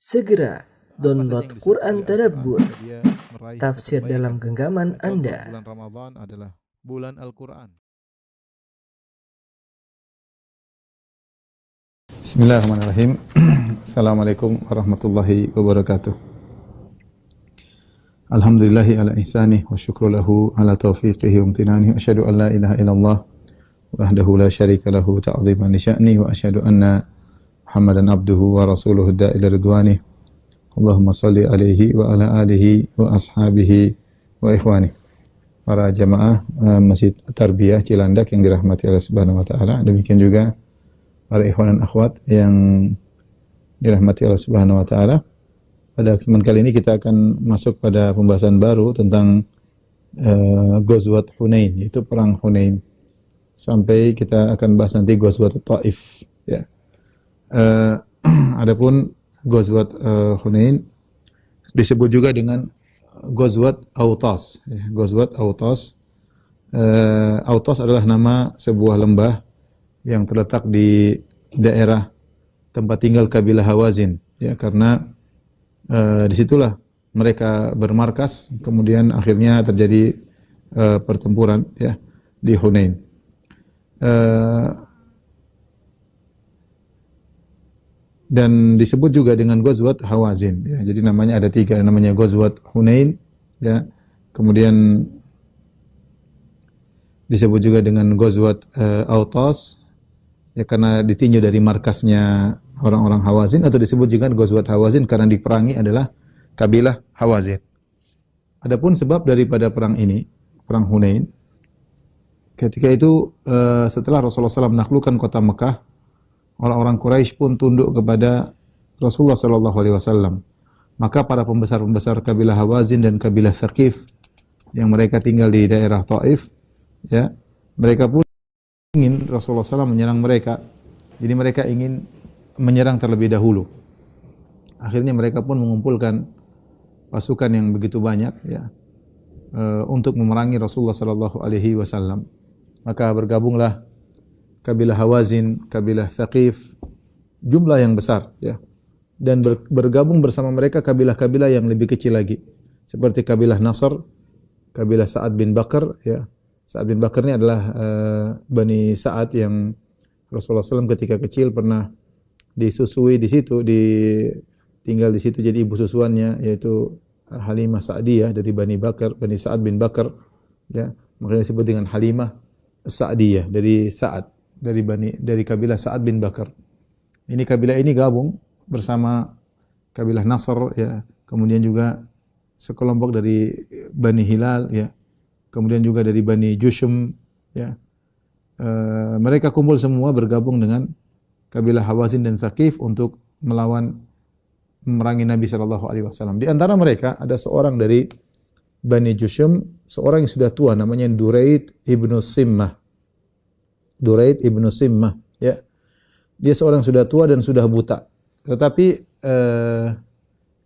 Segera download Apa saja yang Quran disebut oleh Tadabbur, Al-Quran, dia meraih tafsir kebaikan. dalam genggaman Contoh, Anda. bulan Ramadan adalah bulan Al-Quran. Bismillahirrahmanirrahim. Assalamualaikum warahmatullahi wabarakatuh. Alhamdulillahi ala ihsanih wa syukru lahu ala taufiqihi wa amtinani. Asyhadu an la ilaha illallah wahdahu la syarika lahu ta'ziman li sya'ni wa asyhadu anna Muhammadan abduhu wa rasuluhu da'ila ridwanih. Allahumma salli alaihi wa ala alihi wa ashabihi wa ikhwani. Para jamaah Masjid Tarbiyah Cilandak yang dirahmati Allah Subhanahu wa taala. Demikian juga para ikhwan dan akhwat yang dirahmati Allah Subhanahu wa taala. Pada kesempatan kali ini kita akan masuk pada pembahasan baru tentang Ghazwat Hunain, yaitu perang Hunain. Sampai kita akan bahas nanti Ghazwat Taif, ya. Adapun Ghazwat Hunain disebut juga dengan Ghazwat Autas, ya. Ghazwat Autas. Autas adalah nama sebuah lembah yang terletak di daerah tempat tinggal kabilah Hawazin, ya, karena disitulah mereka bermarkas, kemudian akhirnya terjadi pertempuran, ya, di Hunain. Dan disebut juga dengan Ghazwat Hawazin, ya. Jadi namanya ada tiga, namanya Ghazwat Hunain, ya. Kemudian disebut juga dengan Ghazwat Autas, ya, karena ditinjau dari markasnya orang-orang Hawazin, atau disebut juga Ghazwat Hawazin karena diperangi adalah kabilah Hawazin. Adapun sebab daripada perang ini, perang Hunain, ketika itu setelah Rasulullah SAW menaklukkan kota Mekah, orang-orang Quraisy pun tunduk kepada Rasulullah SAW. Maka para pembesar-pembesar kabilah Hawazin dan kabilah Thaqif yang mereka tinggal di daerah Taif, ya, mereka pun ingin Rasulullah SAW menyerang mereka. Jadi mereka ingin menyerang terlebih dahulu. Akhirnya mereka pun mengumpulkan pasukan yang begitu banyak, ya, untuk memerangi Rasulullah SAW. Maka bergabunglah kabilah Hawazin, kabilah Thaqif, jumlah yang besar, ya. Dan bergabung bersama mereka kabilah-kabilah yang lebih kecil lagi, seperti kabilah Nasr, kabilah Sa'ad bin Bakar, ya. Sa'ad bin Bakar ini adalah Bani Sa'ad yang Rasulullah SAW ketika kecil pernah disusui di situ, tinggal di situ jadi ibu susuannya, yaitu Halimah Sa'diyah dari Bani Bakar, Bani Sa'ad bin Bakar, ya. Makanya disebut dengan Halimah Sa'diyah dari Sa'ad, dari kabilah Sa'ad bin Bakar. Ini kabilah ini gabung bersama kabilah Nasr, ya. Kemudian juga sekelompok dari Bani Hilal, ya. Kemudian juga dari Bani Jushum, ya. Mereka kumpul semua bergabung dengan kabilah Hawazin dan Thaqif untuk memerangi Nabi SAW. Di antara mereka ada seorang dari Bani Jushum, seorang yang sudah tua, namanya Duraid ibnu Simmah. Duraid ibnu Simmah, ya. Dia seorang yang sudah tua dan sudah buta. Tetapi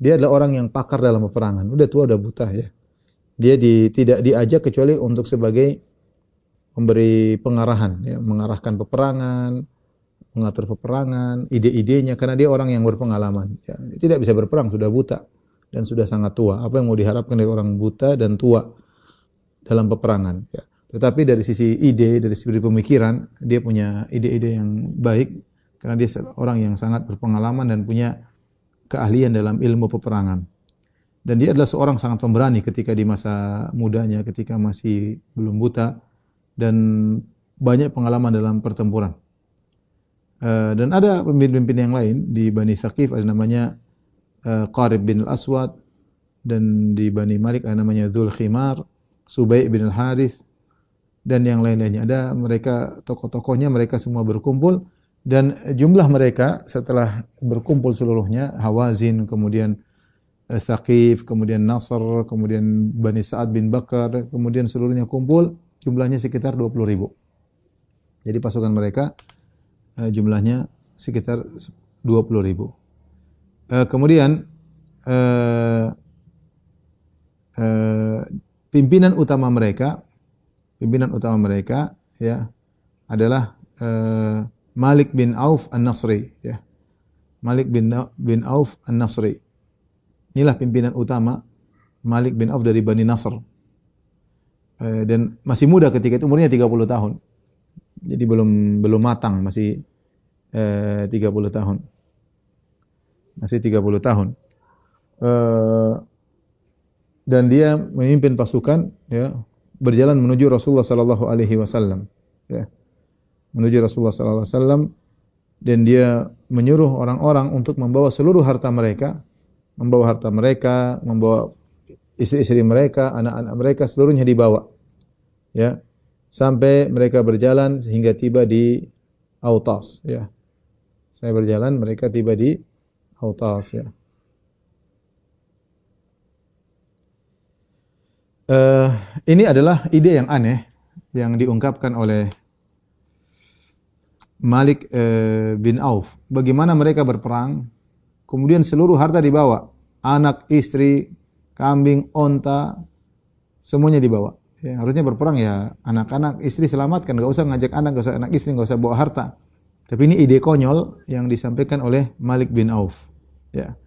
dia adalah orang yang pakar dalam peperangan. Udah tua, udah buta, ya. Dia tidak diajak kecuali untuk sebagai pemberi pengarahan, ya, mengarahkan peperangan, mengatur peperangan, ide-idenya, karena dia orang yang berpengalaman, ya. Dia tidak bisa berperang, sudah buta dan sudah sangat tua. Apa yang mau diharapkan dari orang buta dan tua dalam peperangan, ya. Tetapi dari sisi ide, dari sisi pemikiran, dia punya ide-ide yang baik karena dia orang yang sangat berpengalaman dan punya keahlian dalam ilmu peperangan. Dan dia adalah seorang sangat pemberani ketika di masa mudanya, ketika masih belum buta dan banyak pengalaman dalam pertempuran. Dan ada pemimpin-pemimpin yang lain di Bani Thaqif, ada namanya Qarib bin al-Aswad, dan di Bani Malik ada namanya Dzul Khimar, Subay bin al-Harith, dan yang lain-lainnya. Ada mereka, tokoh-tokohnya, mereka semua berkumpul, dan jumlah mereka setelah berkumpul seluruhnya, Hawazin, kemudian Thaqif, kemudian Nasr, kemudian Bani Sa'ad bin Bakar, kemudian seluruhnya kumpul, jumlahnya sekitar 20.000. Jadi pasukan mereka jumlahnya sekitar 20.000. Kemudian pimpinan utama mereka, ya, adalah Malik bin Auf An-Nasri, ya. Malik bin Auf An-Nasri. Inilah pimpinan utama Malik bin Auf dari Bani Nasr. Dan masih muda ketika itu, umurnya 30 tahun. Jadi belum matang, masih 30 tahun. Masih 30 tahun. Dan dia memimpin pasukan, ya, berjalan menuju Rasulullah sallallahu alaihi wasallam, ya. Menuju Rasulullah sallallahu alaihi wasallam, dan dia menyuruh orang-orang untuk membawa seluruh harta mereka, membawa istri-istri mereka, anak-anak mereka, seluruhnya dibawa. Ya. Sampai mereka berjalan sehingga tiba di Autas, ya. Saya berjalan, mereka tiba di Autas, ya. Ini adalah ide yang aneh yang diungkapkan oleh Malik bin Auf. Bagaimana mereka berperang, kemudian seluruh harta dibawa, anak, istri, kambing, onta, semuanya dibawa. Ya, harusnya berperang ya anak-anak, istri selamatkan, enggak usah ngajak anak, enggak usah anak istri, enggak usah bawa harta. Tapi ini ide konyol yang disampaikan oleh Malik bin Auf. Ya.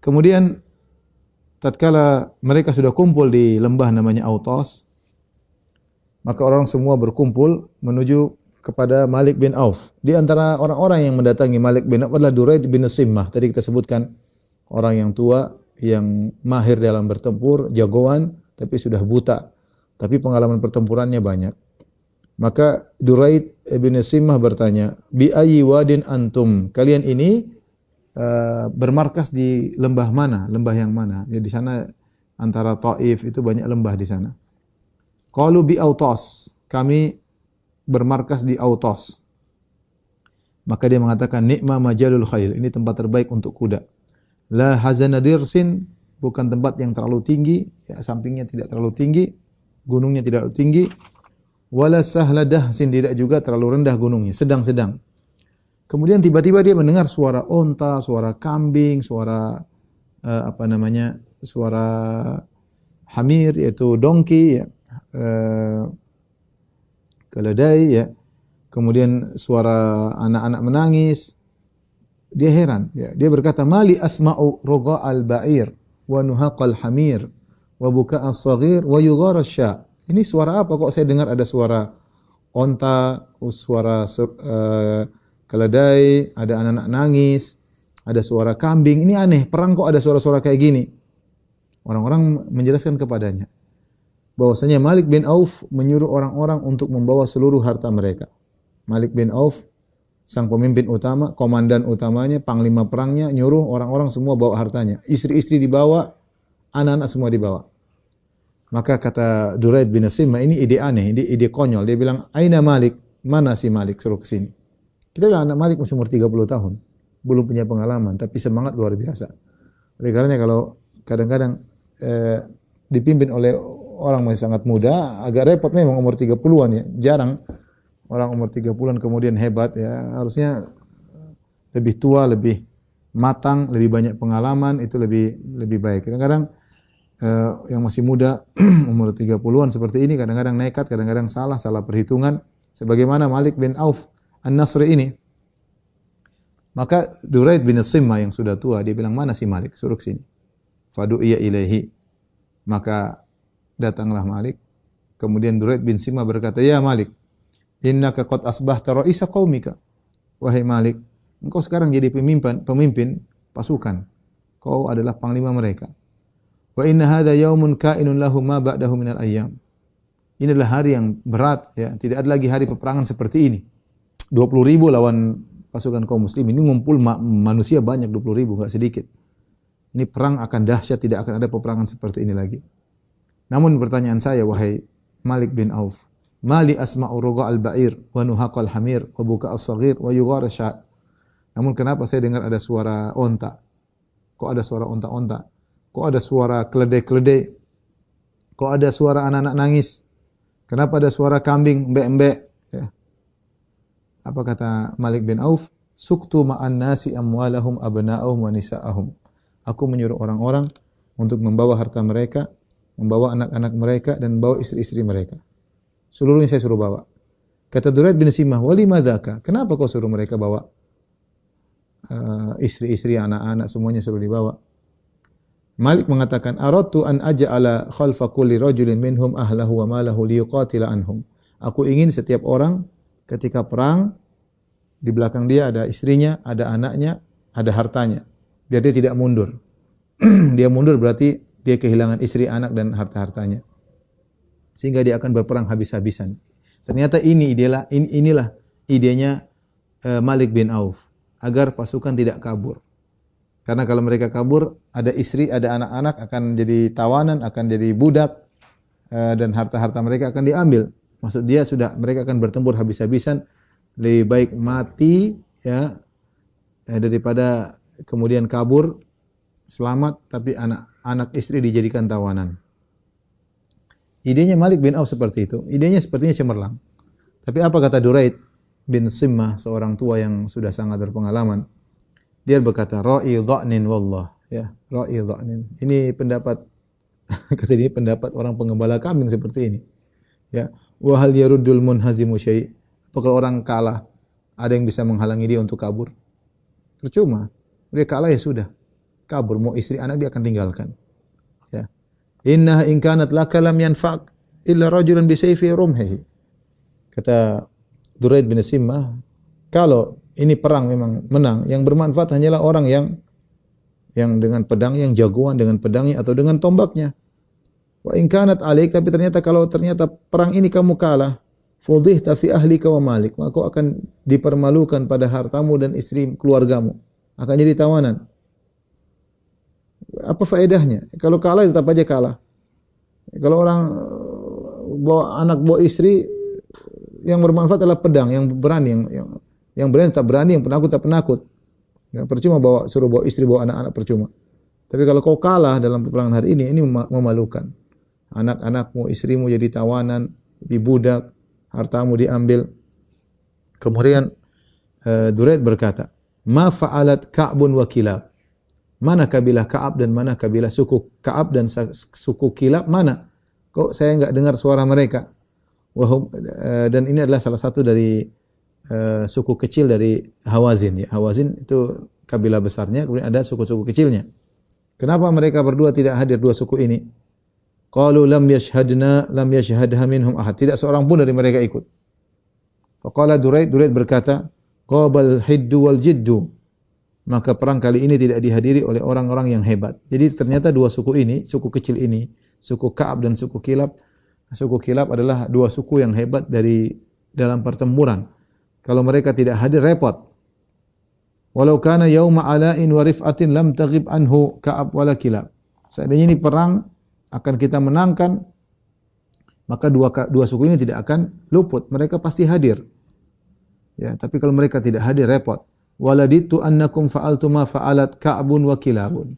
Kemudian tatkala mereka sudah kumpul di lembah namanya Autas, maka orang semua berkumpul menuju kepada Malik bin Auf. Di antara orang-orang yang mendatangi Malik bin Auf adalah Duraid bin Simmah. Tadi kita sebutkan orang yang tua, yang mahir dalam bertempur, jagoan, tapi sudah buta. Tapi pengalaman pertempurannya banyak. Maka Duraid bin Simmah bertanya, "Bi ayyi wadin antum?" Kalian ini bermarkas di lembah mana? Lembah yang mana? Ya, di sana antara Taif itu banyak lembah di sana. Qalu bi Autas. Kami bermarkas di Autas. Maka dia mengatakan, "Ni'ma majalul khail." Ini tempat terbaik untuk kuda. La hazana dirsin, bukan tempat yang terlalu tinggi, ya, sampingnya tidak terlalu tinggi, gunungnya tidak terlalu tinggi. Wala sahla dahsin, tidak juga terlalu rendah gunungnya, sedang-sedang. Kemudian tiba-tiba dia mendengar suara onta, suara kambing, suara suara hamir, yaitu donkey, ya, keledai, ya. Kemudian suara anak-anak menangis. Dia heran, ya. Dia berkata, "Mali asma'u roga al-ba'ir wa nuhaqal hamir wa buka as-saghir wa yughar asy-sya." Ini suara apa kok saya dengar ada suara onta, suara keledai, ada anak-anak nangis, ada suara kambing. Ini aneh, perang kok ada suara-suara kayak gini. Orang-orang menjelaskan kepadanya bahwasanya Malik bin Auf menyuruh orang-orang untuk membawa seluruh harta mereka. Malik bin Auf, sang pemimpin utama, komandan utamanya, panglima perangnya, nyuruh orang-orang semua bawa hartanya. Istri-istri dibawa, anak-anak semua dibawa. Maka kata Duraid bin Simmah, ini ide aneh, ide konyol. Dia bilang, "Aina Malik?" Mana si Malik? Suruh ke sini. Kita bilang anak Malik masih umur 30 tahun. Belum punya pengalaman, tapi semangat luar biasa. Oleh karenanya kalau kadang-kadang dipimpin oleh orang masih sangat muda, agak repot memang umur 30-an, ya. Jarang orang umur 30-an kemudian hebat, ya. Harusnya lebih tua, lebih matang, lebih banyak pengalaman, itu lebih baik. Kadang-kadang yang masih muda umur 30-an seperti ini kadang-kadang nekat, kadang-kadang salah perhitungan, sebagaimana Malik bin Auf An-Nasri ini. Maka Duraid bin Simmah yang sudah tua, dia bilang, "Mana si Malik? Suruh ke sini." Fadu'iya ilaihi. Maka datanglah Malik. Kemudian Duraid bin Simmah berkata, "Ya Malik, innaka qad asbahta ra'isa qaumika." Wahai Malik, engkau sekarang jadi pemimpin pasukan. Kau adalah panglima mereka. Wa inna hadha yaumun kainun lahu ma ba'dahu minal ayyam. Ini adalah hari yang berat, ya. Tidak ada lagi hari peperangan seperti ini. 20.000 lawan pasukan kaum muslimin. Ini ngumpul manusia banyak, 20.000, enggak sedikit. Ini perang akan dahsyat, tidak akan ada peperangan seperti ini lagi. Namun pertanyaan saya, wahai Malik bin Auf, mali asma'u roga al-ba'ir wa nuhaqal hamir wa buka as-saghir wa yughar asy-sya'. Namun kenapa saya dengar ada suara onta? Kok ada suara onta-onta? Kok ada suara keledai-keledai? Kok ada suara anak-anak nangis? Kenapa ada suara kambing, mbek-mbek? Ya. Apa kata Malik bin Auf? Suktu ma'an nasi amwalahum abna'ahum wa nisa'ahum. Aku menyuruh orang-orang untuk membawa harta mereka, membawa anak-anak mereka, dan membawa istri-istri mereka. Seluruhnya saya suruh bawa. Kata Duraid bin Simmah, "Wali madzaka?" Kenapa kau suruh mereka bawa? istri-istri, anak-anak semuanya suruh dibawa. Malik mengatakan, "Aradtu an aj'ala khalfa kulli rajulin minhum ahlahu wa malahu liyuqatila anhum." Aku ingin setiap orang ketika perang di belakang dia ada istrinya, ada anaknya, ada hartanya, biar dia tidak mundur. Dia mundur berarti dia kehilangan istri, anak dan harta-hartanya. Sehingga dia akan berperang habis-habisan. Ternyata inilah idenya Malik bin Auf agar pasukan tidak kabur. Karena kalau mereka kabur, ada istri, ada anak-anak akan jadi tawanan, akan jadi budak, dan harta-harta mereka akan diambil. Maksud dia mereka akan bertempur habis-habisan. Lebih baik mati ya daripada kemudian kabur selamat tapi anak istri dijadikan tawanan. Idenya Malik bin Auf seperti itu. Idenya sepertinya cemerlang. Tapi apa kata Duraid bin Simmah, seorang tua yang sudah sangat berpengalaman? Dia berkata, "Ra'i dha'nin wallah." Ya, ra'i dha'nin. Ini pendapat kata dia pendapat orang pengembala kambing seperti ini. Ya, wa hal yaruddul munhazimu syai'. Apakah orang kalah ada yang bisa menghalangi dia untuk kabur? Percuma. Dia kalah ya sudah. Kabur, mau istri anak dia akan tinggalkan. Ya. Inna in kanat laka lam yanfa'k illa rajulan bi sayfi rumhihi. Kata Duraid bin Simmah, kalau ini perang memang menang, yang bermanfaat hanyalah orang yang dengan pedang, yang jagoan dengan pedangnya atau dengan tombaknya. Wa in kanat alaik, tapi kalau ternyata perang ini kamu kalah, fudhihta fi ahlika wa malik, maka kau akan dipermalukan pada hartamu dan istri keluargamu, akan jadi tawanan. Apa faedahnya? Kalau kalah tetap aja kalah. Kalau orang bawa anak, bawa istri, yang bermanfaat adalah pedang, yang berani, yang berani tetap berani, yang penakut tetap penakut. Ya, percuma suruh bawa istri, bawa anak-anak, percuma. Tapi kalau kau kalah dalam peperangan hari ini memalukan. Anak-anakmu, istrimu jadi tawanan, dibudak, hartamu diambil. Kemudian Duraid berkata, "Ma fa'alat Ka'bun wa Kilab." Mana kabilah Ka'ab dan mana kabilah suku Ka'ab dan suku Kilab mana? Kok saya enggak dengar suara mereka? Dan ini adalah salah satu dari suku kecil dari Hawazin. Ya. Hawazin itu kabilah besarnya, kemudian ada suku-suku kecilnya. Kenapa mereka berdua tidak hadir, dua suku ini? Qalu lam yashhadha minhum ahad. Tidak seorang pun dari mereka ikut. Faqala Duraid berkata, qabal hiddu wal jiddu. Maka perang kali ini tidak dihadiri oleh orang-orang yang hebat. Jadi ternyata dua suku ini, suku kecil ini, suku Ka'ab dan suku Kilab. Suku Kilab adalah dua suku yang hebat dalam pertempuran. Kalau mereka tidak hadir, repot. Walau kana yauma ala'in wa rif'atin lam taghib anhu Ka'ab wala Kilab. Seandainya ini perang akan kita menangkan, maka dua suku ini tidak akan luput. Mereka pasti hadir. Ya, tapi kalau mereka tidak hadir, repot. Waladitu annakum fa'altu ma fa'alat Ka'bun wa Kilabun.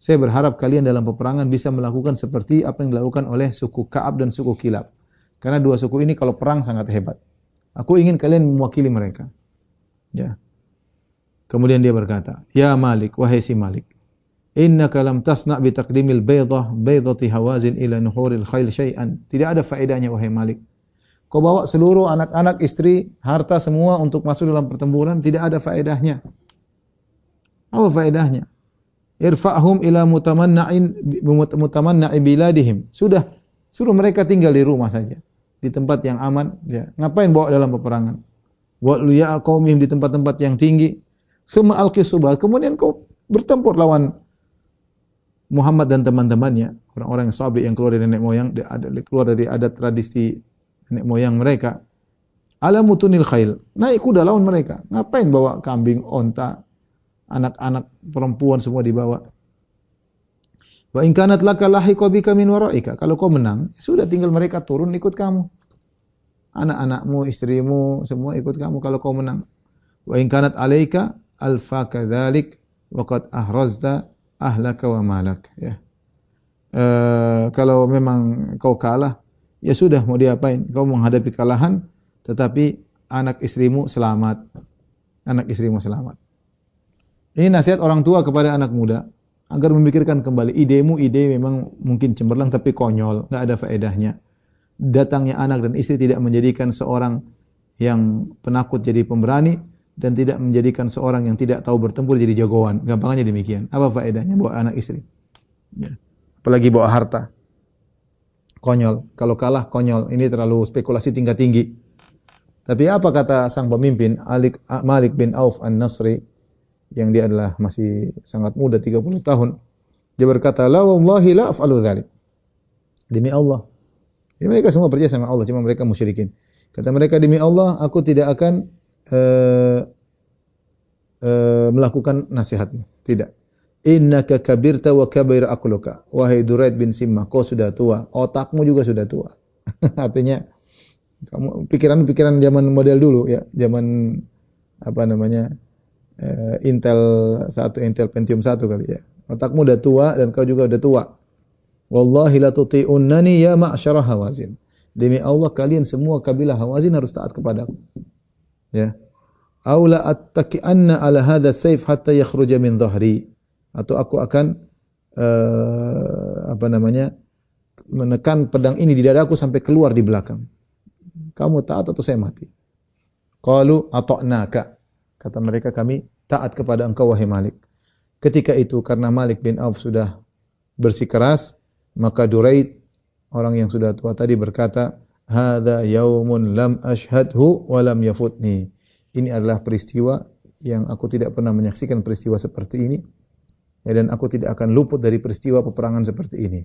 Saya berharap kalian dalam peperangan bisa melakukan seperti apa yang dilakukan oleh suku Ka'ab dan suku Kilab. Karena dua suku ini kalau perang sangat hebat. Aku ingin kalian mewakili mereka. Ya. Kemudian dia berkata, "Ya Malik, wahai si Malik, innaka lam tasna' bi taqdimil baydati Hawazin ila nuhuril khail syai'an." Tidak ada faedahnya wahai Malik. Kau bawa seluruh anak-anak, istri, harta semua untuk masuk dalam pertempuran, tidak ada faedahnya. Apa faedahnya? Irfa'hum ila mutamanna'i biladihim. Sudah, suruh mereka tinggal di rumah saja, di tempat yang aman. Ya. Ngapain bawa dalam peperangan? Wa liya qaumihim di tempat-tempat yang tinggi. Tsumma alqi subah. Kemudian kau bertempur lawan Muhammad dan teman-temannya, orang-orang yang sahabat yang keluar dari nenek moyang, keluar dari adat tradisi nenek moyang mereka. Ala mutunil khail. Naik kuda lawan mereka. Ngapain bawa kambing, onta, anak-anak perempuan semua dibawa. Wa in kanat laka lahiqa bika min waraika. Kalau kau menang, sudah tinggal mereka turun ikut kamu. Anak-anakmu, istrimu semua ikut kamu kalau kau menang. Wa in kanat alaika alfa kadzalik wa qad ahrazta ahlaka wa malak. Ya. Kalau memang kau kalah, ya sudah, mau diapain? Kau menghadapi kekalahan, tetapi anak istrimu selamat. Anak istrimu selamat. Ini nasihat orang tua kepada anak muda agar memikirkan kembali ide memang mungkin cemerlang tapi konyol, enggak ada faedahnya. Datangnya anak dan istri tidak menjadikan seorang yang penakut jadi pemberani, dan tidak menjadikan seorang yang tidak tahu bertempur jadi jagoan. Gampangannya demikian. Apa faedahnya bawa anak istri? Ya. Apalagi bawa harta. Konyol. Kalau kalah konyol. Ini terlalu spekulasi tingkat tinggi. Tapi apa kata sang pemimpin Malik bin Auf An-Nasri yang dia adalah masih sangat muda 30 tahun. Dia berkata, "La wallahi la af'alu dzalik." Demi Allah. Jadi mereka semua percaya sama Allah, cuma mereka musyrikin. Kata mereka, demi Allah, aku tidak akan melakukan nasihatmu. Tidak. Innaka kabirta wa kabir aqluka. Wahai Duraid bin Simmah, kau sudah tua, otakmu juga sudah tua. Artinya kamu pikiran-pikiran zaman model dulu ya, zaman apa namanya? Intel Pentium 1 kali ya. Otakmu udah tua dan kau juga udah tua. Wallahi la tuti'unnani ya ma'syara Hawazin. Demi Allah kalian semua kabilah Hawazin harus taat kepadaku. Ya. Aula attaki'anna ala hadha sayf hatta yakhruja min dhahri. Atau aku akan menekan pedang ini di dadaku sampai keluar di belakang. Kamu taat atau saya mati? Qalu ata'naka. Kata mereka, kami taat kepada engkau wahai Malik. Ketika itu karena Malik bin Auf sudah bersikeras, maka Duraid, orang yang sudah tua tadi berkata, "Hadza yaumun lam ashhadhu wa lam yafutni." Ini adalah peristiwa yang aku tidak pernah menyaksikan peristiwa seperti ini. Ya, dan aku tidak akan luput dari peristiwa peperangan seperti ini.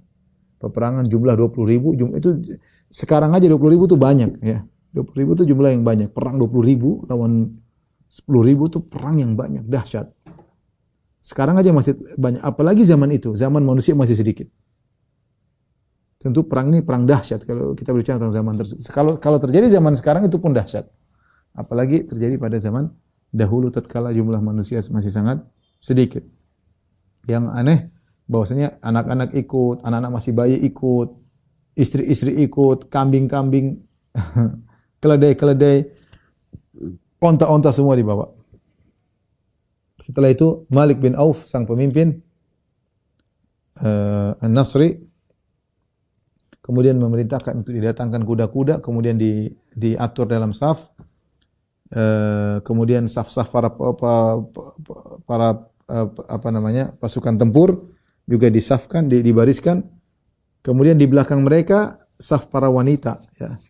Peperangan jumlah 20.000, itu sekarang aja 20.000 itu banyak ya. 20.000 itu jumlah yang banyak. Perang 20.000 lawan 10.000 itu perang yang banyak, dahsyat. Sekarang aja masih banyak, apalagi zaman itu, zaman manusia masih sedikit. Tentu perang ini perang dahsyat kalau kita berbicara tentang zaman tersebut. Kalau terjadi zaman sekarang itu pun dahsyat. Apalagi terjadi pada zaman dahulu tatkala jumlah manusia masih sangat sedikit. Yang aneh bahwasanya anak-anak ikut, anak-anak masih bayi ikut, istri-istri ikut, kambing-kambing, keledai-keledai, onta-onta semua dibawa. Setelah itu Malik bin Auf sang pemimpin An-Nasri kemudian memerintahkan untuk didatangkan kuda-kuda, kemudian diatur dalam saf, kemudian saf-saf para pasukan tempur juga disafkan, dibariskan, kemudian di belakang mereka saf para wanita, ya.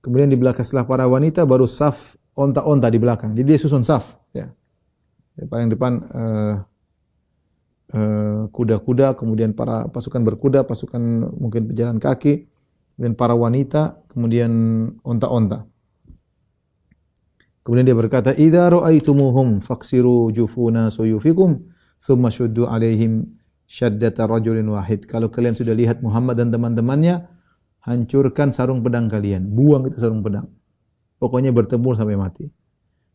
Kemudian di belakang setelah para wanita baru saf onta-onta di belakang. Jadi dia susun saf, ya. Yang paling depan kuda-kuda, kemudian para pasukan berkuda, pasukan mungkin pejalan kaki, dan para wanita, kemudian onta-onta. Kemudian dia berkata, "Idza ra'aitumuhum faksiru jufuna suyufikum, thumma shuddu 'alaihim syaddata rajulin wahid." Kalau kalian sudah lihat Muhammad dan teman-temannya, hancurkan sarung pedang kalian, buang itu sarung pedang. Pokoknya bertempur sampai mati.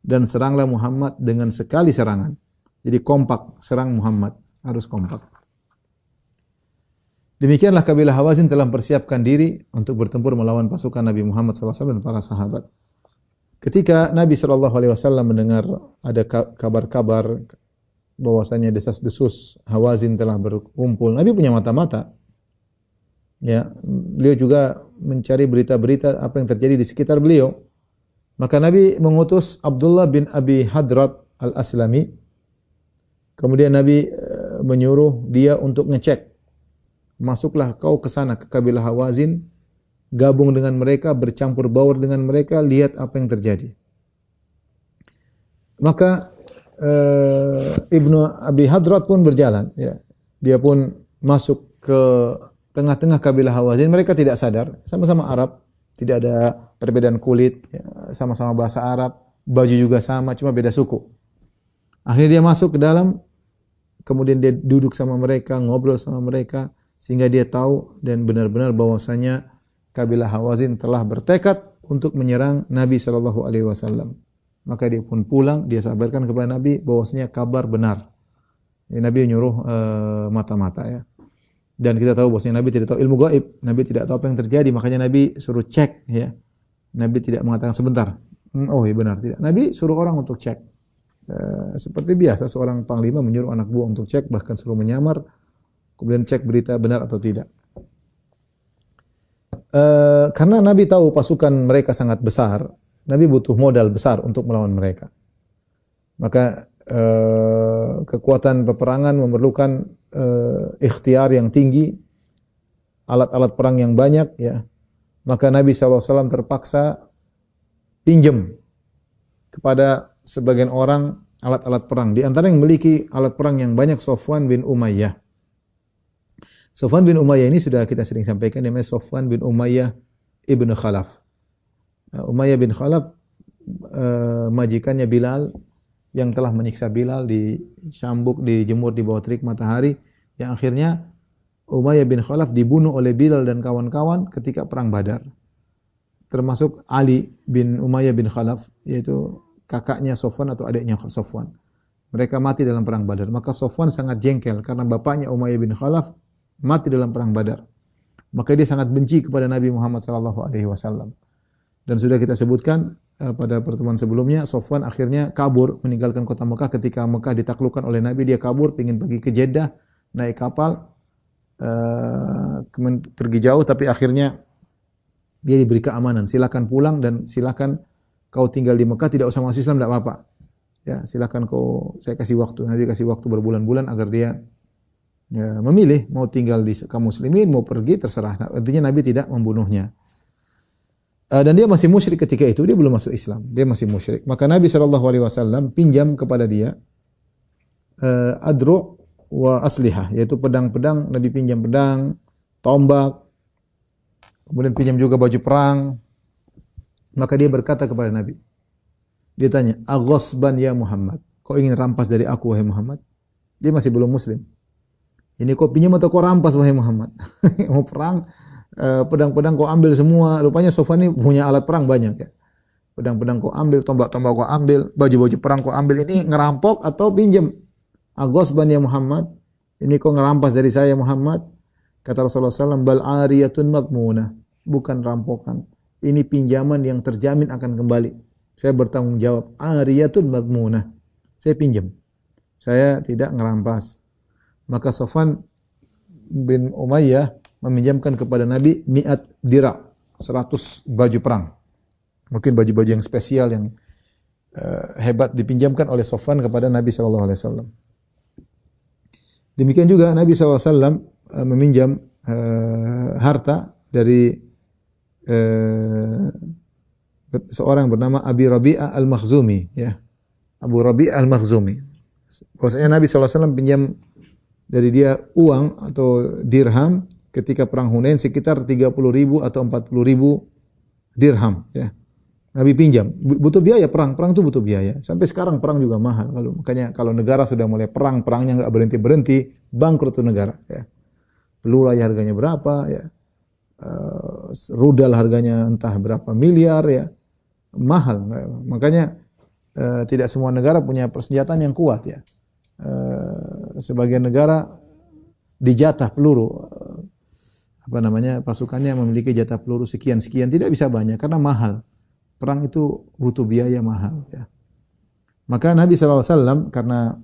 Dan seranglah Muhammad dengan sekali serangan. Jadi kompak, serang Muhammad. Harus kompak. Demikianlah kabilah Hawazin telah mempersiapkan diri untuk bertempur melawan pasukan Nabi Muhammad SAW dan para sahabat. Ketika Nabi SAW mendengar ada kabar-kabar bahwasanya desas-desus Hawazin telah berkumpul, Nabi punya mata-mata. Ya, beliau juga mencari berita-berita apa yang terjadi di sekitar beliau. Maka Nabi mengutus Abdullah bin Abi Hadrat Al-Aslami. Kemudian Nabi menyuruh dia untuk ngecek. Masuklah kau ke sana, ke kabilah Hawazin, gabung dengan mereka, bercampur baur dengan mereka, lihat apa yang terjadi. Maka Ibnu Abi Hadrat pun berjalan, ya. Dia pun masuk ke tengah-tengah kabilah Hawazin. Mereka tidak sadar, sama-sama Arab, tidak ada perbedaan kulit, ya. Sama-sama bahasa Arab, baju juga sama, cuma beda suku. Akhirnya dia masuk ke dalam, kemudian dia duduk sama mereka, ngobrol sama mereka, sehingga dia tahu dan benar-benar bahwasanya kabilah Hawazin telah bertekad untuk menyerang Nabi SAW. Maka dia pun pulang, dia sabarkan kepada Nabi bahwasanya kabar benar. Ya, Nabi menyuruh mata-mata, ya. Dan kita tahu bahwasanya Nabi tidak tahu ilmu gaib, Nabi tidak tahu apa yang terjadi, makanya Nabi suruh cek, ya. Nabi tidak mengatakan sebentar. Oh iya benar, tidak. Nabi suruh orang untuk cek. Seperti biasa seorang panglima menyuruh anak buah untuk cek, bahkan suruh menyamar, kemudian cek berita benar atau tidak. Karena Nabi tahu pasukan mereka sangat besar, Nabi butuh modal besar untuk melawan mereka. Maka kekuatan peperangan memerlukan ikhtiar yang tinggi, alat-alat perang yang banyak, ya. Maka Nabi SAW terpaksa pinjam kepada sebagian orang alat-alat perang. Di antara yang memiliki alat perang yang banyak Safwan bin Umayyah. Safwan bin Umayyah ini sudah kita sering sampaikan, namanya Safwan bin Umayyah ibnu Khalaf. Umayyah bin Khalaf majikannya Bilal yang telah menyiksa Bilal, dicambuk, dijemur di bawah terik matahari, yang akhirnya Umayyah bin Khalaf dibunuh oleh Bilal dan kawan-kawan ketika perang Badar. Termasuk Ali bin Umayyah bin Khalaf, yaitu kakaknya Safwan atau adiknya Safwan. Mereka mati dalam perang Badar. Maka Safwan sangat jengkel karena bapaknya Umayyah bin Khalaf mati dalam perang Badar. Maka dia sangat benci kepada Nabi Muhammad SAW. Dan sudah kita sebutkan pada pertemuan sebelumnya, Safwan akhirnya kabur meninggalkan kota Mekah ketika Mekah ditaklukkan oleh Nabi. Dia kabur, ingin pergi ke Jeddah, naik kapal, pergi jauh, tapi akhirnya dia diberi keamanan. Silakan pulang dan silakan kau tinggal di Mekah, tidak usah masuk Islam, tidak apa-apa. Ya, silakan saya kasih waktu. Nabi kasih waktu berbulan-bulan agar dia memilih mau tinggal di kaum muslimin, mau pergi, terserah. Artinya Nabi tidak membunuhnya. Dan dia masih musyrik ketika itu, dia belum masuk Islam, dia masih musyrik. Maka Nabi SAW pinjam kepada dia adru' wa aslihah, yaitu pedang-pedang. Nabi pinjam pedang, tombak, kemudian pinjam juga baju perang. Maka dia berkata kepada Nabi, dia tanya, "Aghasban ya Muhammad, kau ingin rampas dari aku wahai Muhammad?" Dia masih belum muslim. Ini kau pinjam atau kau rampas wahai Muhammad? Mau perang, pedang-pedang kau ambil semua. Rupanya Safwan ini punya alat perang banyak, ya. Pedang-pedang kau ambil, tombak-tombak kau ambil, baju-baju perang kau ambil. Ini ngerampok atau pinjam? Aghasban ya Muhammad, ini kau ngerampas dari saya Muhammad? Kata Rasulullah SAW, bal ariyatun madmunah, bukan rampokan. Ini pinjaman yang terjamin akan kembali. Saya bertanggung jawab. Ariyatun madmunah, saya pinjam, saya tidak ngerampas. Maka Safwan bin Umayyah meminjamkan kepada Nabi 100 dira', 100 baju perang. Mungkin baju-baju yang spesial, yang hebat, dipinjamkan oleh Safwan kepada Nabi SAW. Demikian juga Nabi SAW meminjam harta dari seorang bernama Abi Rabi'ah al-Makhzumi, ya. Abu Rabi'ah al-Makhzumi. Bahwasanya Nabi SAW pinjam dari dia uang atau dirham ketika perang Hunain sekitar 30.000 atau 40.000 dirham, ya. Nabi pinjam, butuh biaya perang itu butuh biaya. Sampai sekarang perang juga mahal. Makanya kalau negara sudah mulai perangnya enggak berhenti, bangkrut tuh negara, ya. Peluru aja harganya berapa, ya. Rudal harganya entah berapa miliar, ya. Mahal. Makanya tidak semua negara punya persenjataan yang kuat, ya. Sebagian negara dijatah peluru, pasukannya memiliki jatah peluru sekian, tidak bisa banyak karena mahal. Perang itu butuh biaya mahal, ya. Maka Nabi SAW karena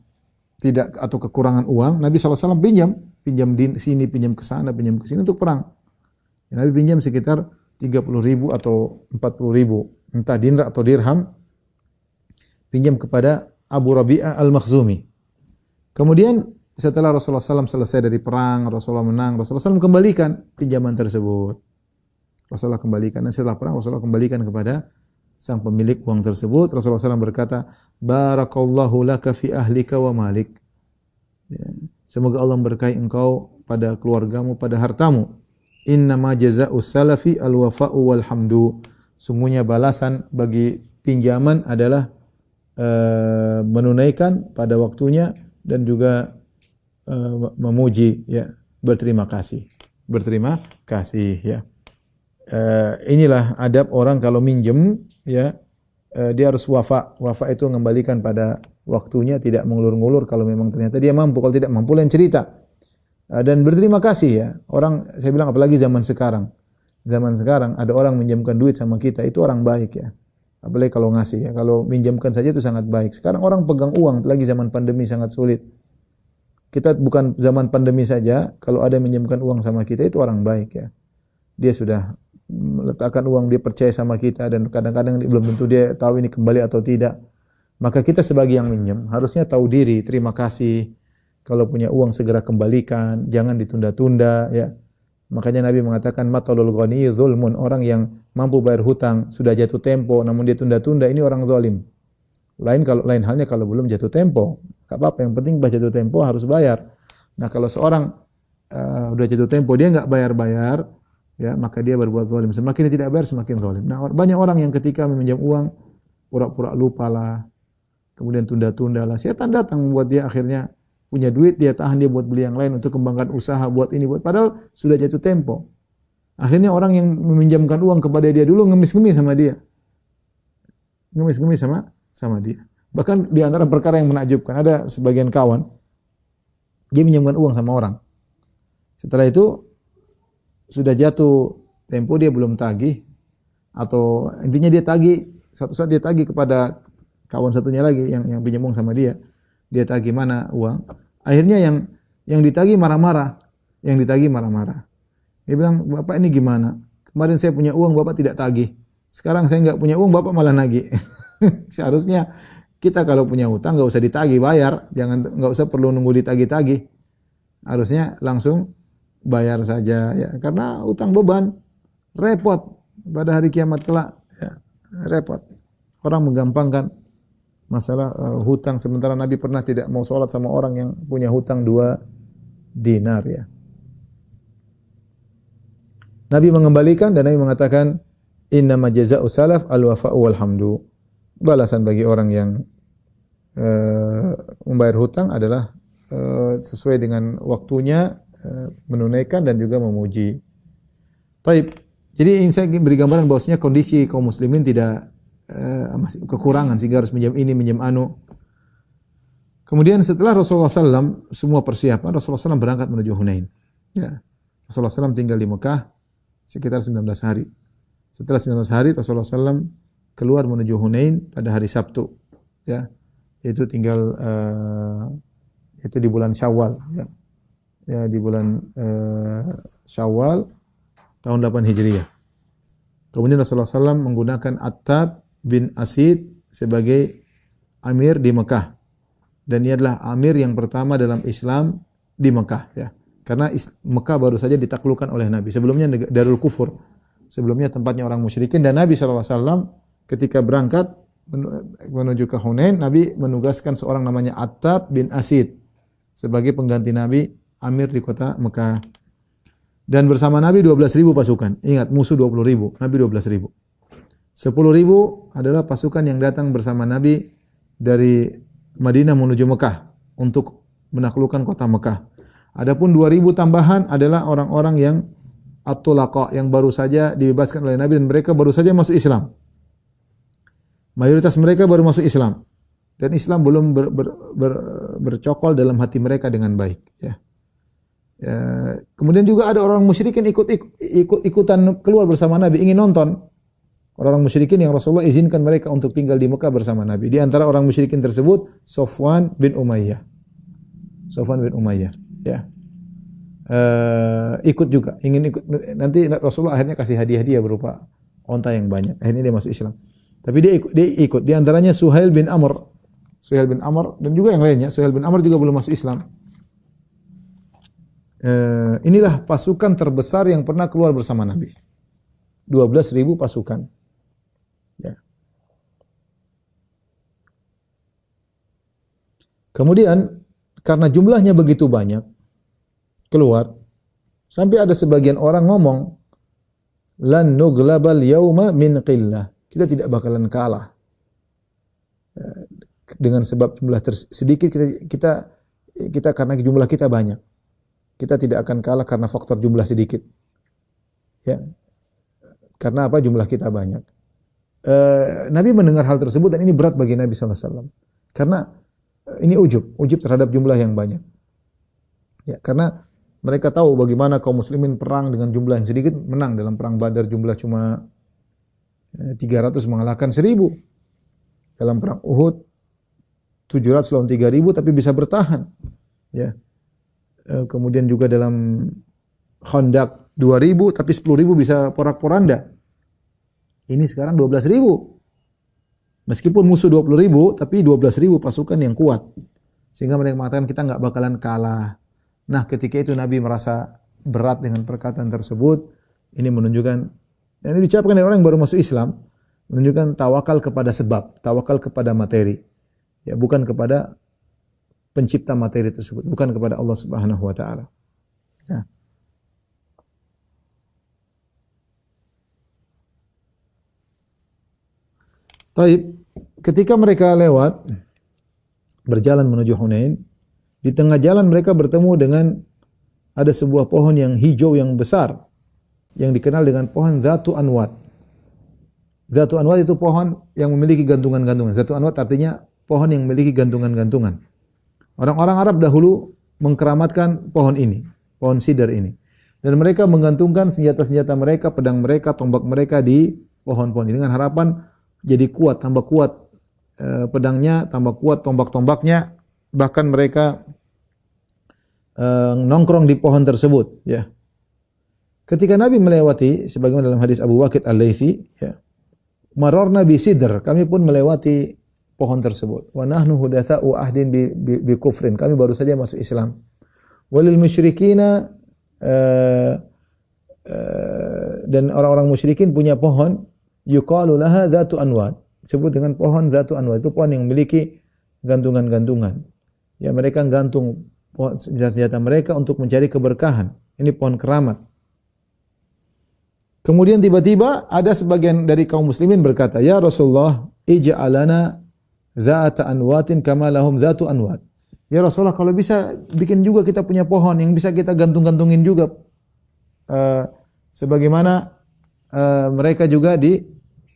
tidak atau kekurangan uang, Nabi SAW pinjam di sini, pinjam ke sana, pinjam ke sini untuk perang. Ya, Nabi pinjam sekitar 30.000 atau 40.000, entah dinar atau dirham, pinjam kepada Abu Rabi'ah al-Makhzumi. Kemudian setelah Rasulullah SAW selesai dari perang, Rasulullah menang, Rasulullah SAW kembalikan pinjaman tersebut. Rasulullah kembalikan, dan setelah perang Rasulullah kembalikan kepada sang pemilik uang tersebut. Rasulullah SAW berkata, barakallahu laka fi ahlika wa malik. Ya. Semoga Allah memberkahi engkau pada keluargamu, pada hartamu. Innama jazaa'us salafi al-wafa'u wal hamdu. Sungguhnya balasan bagi pinjaman adalah menunaikan pada waktunya dan juga memuji, ya, berterima kasih, ya. Inilah adab orang kalau minjem, ya, dia harus wafa itu mengembalikan pada waktunya, tidak mengulur-ngulur kalau memang ternyata dia mampu. Kalau tidak mampu lain cerita. Dan berterima kasih, ya. Orang, saya bilang apalagi zaman sekarang ada orang minjamkan duit sama kita, itu orang baik, ya. Apalagi kalau ngasih, ya. Kalau minjamkan saja itu sangat baik. Sekarang orang pegang uang, apalagi zaman pandemi sangat sulit. Kita bukan zaman pandemi saja, kalau ada yang minjamkan uang sama kita itu orang baik, ya. Dia sudah meletakkan uang, dia percaya sama kita, dan kadang-kadang belum tentu dia tahu ini kembali atau tidak. Maka kita sebagai yang minjem harusnya tahu diri, terima kasih. Kalau punya uang segera kembalikan, jangan ditunda-tunda ya. Makanya Nabi mengatakan matalul ghani zulmun, orang yang mampu bayar hutang sudah jatuh tempo namun dia tunda-tunda, ini orang zalim. Lain halnya kalau belum jatuh tempo, enggak apa-apa, yang penting pas jatuh tempo harus bayar. Nah, kalau seorang udah jatuh tempo dia enggak bayar-bayar, ya maka dia berbuat zalim. Semakin dia tidak bayar semakin zalim. Nah, banyak orang yang ketika meminjam uang pura-pura lupa lah, kemudian tunda-tunda lah. Setan datang membuat dia akhirnya punya duit, dia tahan, dia buat beli yang lain untuk kembangkan usaha, buat ini, buat padahal sudah jatuh tempo. Akhirnya orang yang meminjamkan uang kepada dia dulu ngemis-ngemis sama dia. Ngemis-ngemis sama dia. Bahkan di antara perkara yang menakjubkan, ada sebagian kawan dia minjamkan uang sama orang. Setelah itu sudah jatuh tempo dia belum tagih, atau intinya dia tagih, satu saat dia tagih kepada kawan satunya lagi yang pinjam uang sama dia. Dia tagih mana uang. Akhirnya yang ditagih marah-marah. Yang ditagih marah-marah. Dia bilang, "Bapak ini gimana? Kemarin saya punya uang, Bapak tidak tagih. Sekarang saya enggak punya uang, Bapak malah nagih." Seharusnya kita kalau punya hutang enggak usah ditagih, bayar. Enggak usah perlu nunggu ditagih-tagih. Harusnya langsung bayar saja ya. Karena hutang beban, repot pada hari kiamat kelak ya. Repot. Orang menggampangkan masalah hutang, sementara Nabi pernah tidak mau sholat sama orang yang punya hutang 2 dinar ya. Nabi mengembalikan dan Nabi mengatakan innama jazaa'u salaf al-wafa'u wal hamdu. Balasan bagi orang yang membayar hutang adalah sesuai dengan waktunya, menunaikan dan juga memuji. Taib. Jadi ini saya beri gambaran bahwasanya kondisi kaum muslimin tidak masih kekurangan sehingga harus minjam ini, minjam anu. Kemudian setelah Rasulullah SAW semua persiapan, Rasulullah SAW berangkat menuju Hunain. Ya. Rasulullah SAW tinggal di Mekah sekitar 19 hari. Setelah 19 hari Rasulullah SAW keluar menuju Hunain pada hari Sabtu. Ya. Itu tinggal itu di bulan Syawal. Ya, ya di bulan Syawal tahun 8 Hijriah. Kemudian Rasulullah SAW menggunakan Attab bin Asid sebagai amir di Mekah. Dan ia adalah amir yang pertama dalam Islam di Mekah ya. Karena Mekah baru saja ditaklukkan oleh Nabi. Sebelumnya Darul Kufur. Sebelumnya tempatnya orang musyrikin, dan Nabi SAW ketika berangkat menuju ke Hunain, Nabi menugaskan seorang namanya Attab bin Asid sebagai pengganti Nabi, amir di kota Mekah. Dan bersama Nabi 12.000 pasukan. Ingat, musuh 20.000, Nabi 12.000. 10.000 adalah pasukan yang datang bersama Nabi dari Madinah menuju Mekah untuk menaklukkan kota Mekah. Adapun 2.000 tambahan adalah orang-orang yang at-tulaqa, yang baru saja dibebaskan oleh Nabi dan mereka baru saja masuk Islam. Mayoritas mereka baru masuk Islam dan Islam belum bercokol dalam hati mereka dengan baik. Ya. Ya. Kemudian juga ada orang musyrikin ikutan keluar bersama Nabi, ingin nonton. Orang musyrikin yang Rasulullah izinkan mereka untuk tinggal di Mekah bersama Nabi. Di antara orang musyrikin tersebut Safwan bin Umayyah. Safwan bin Umayyah, ya. Ikut juga, ingin ikut. Nanti Rasulullah akhirnya kasih hadiah berupa onta yang banyak. Akhirnya dia masuk Islam. Tapi dia ikut. Di antaranya Suhail bin Amr. Suhail bin Amr dan juga yang lainnya. Suhail bin Amr juga belum masuk Islam. Inilah pasukan terbesar yang pernah keluar bersama Nabi. 12.000 pasukan. Ya. Kemudian karena jumlahnya begitu banyak keluar, sampai ada sebagian orang ngomong, lan nuglabal yauma min qillah. Kita tidak bakalan kalah. Dengan sebab jumlah sedikit, kita karena jumlah kita banyak. Kita tidak akan kalah karena faktor jumlah sedikit. Ya. Karena apa? Jumlah kita banyak. Nabi mendengar hal tersebut dan ini berat bagi Nabi SAW. Karena ini ujub terhadap jumlah yang banyak. Ya, karena mereka tahu bagaimana kaum muslimin perang dengan jumlah yang sedikit, menang dalam perang Badar jumlah cuma 300 mengalahkan 1.000. Dalam perang Uhud 700 lawan 3.000 tapi bisa bertahan. Ya. Kemudian juga dalam Khandaq 2.000 tapi 10.000 bisa porak-poranda. Ini sekarang 12.000. Meskipun musuh 20.000, tapi 12.000 pasukan yang kuat. Sehingga mereka mengatakan kita nggak bakalan kalah. Nah, ketika itu Nabi merasa berat dengan perkataan tersebut. Ini menunjukkan, dan ini diucapkan oleh orang yang baru masuk Islam, menunjukkan tawakal kepada sebab, tawakal kepada materi. Ya, bukan kepada pencipta materi tersebut, bukan kepada Allah Subhanahu wa taala. Ya. Taib, ketika mereka lewat berjalan menuju Hunain, di tengah jalan mereka bertemu dengan ada sebuah pohon yang hijau yang besar yang dikenal dengan pohon Dzatu Anwat. Dzatu Anwat itu pohon yang memiliki gantungan-gantungan. Dzatu Anwat artinya pohon yang memiliki gantungan-gantungan. Orang-orang Arab dahulu mengkeramatkan pohon ini, pohon sidar ini. Dan mereka menggantungkan senjata-senjata mereka, pedang mereka, tombak mereka di pohon-pohon ini dengan harapan jadi kuat, tambah kuat pedangnya, tambah kuat tombak-tombaknya, bahkan mereka nongkrong di pohon tersebut, ya. Ketika Nabi melewati, sebagaimana dalam hadis Abu Waqid Al-Laitsi, ya, mararna bi sidr, kami pun melewati pohon tersebut. Wa nahnu hudatsa'u ahdin bi kufrin, kami baru saja masuk Islam. Walil musyrikina dan orang-orang musyrikin punya pohon yuqalu laha Dzatu Anwat, disebut dengan pohon Dzatu Anwat, itu pohon yang memiliki gantungan-gantungan. Ya, mereka gantung senjata-senjata mereka untuk mencari keberkahan. Ini pohon keramat. Kemudian tiba-tiba ada sebagian dari kaum muslimin berkata, "Ya Rasulullah, ij'alana dzata anwatin kama lahum dzatu anwat." Ya Rasulullah, kalau bisa bikin juga kita punya pohon yang bisa kita gantung-gantungin juga sebagaimana mereka juga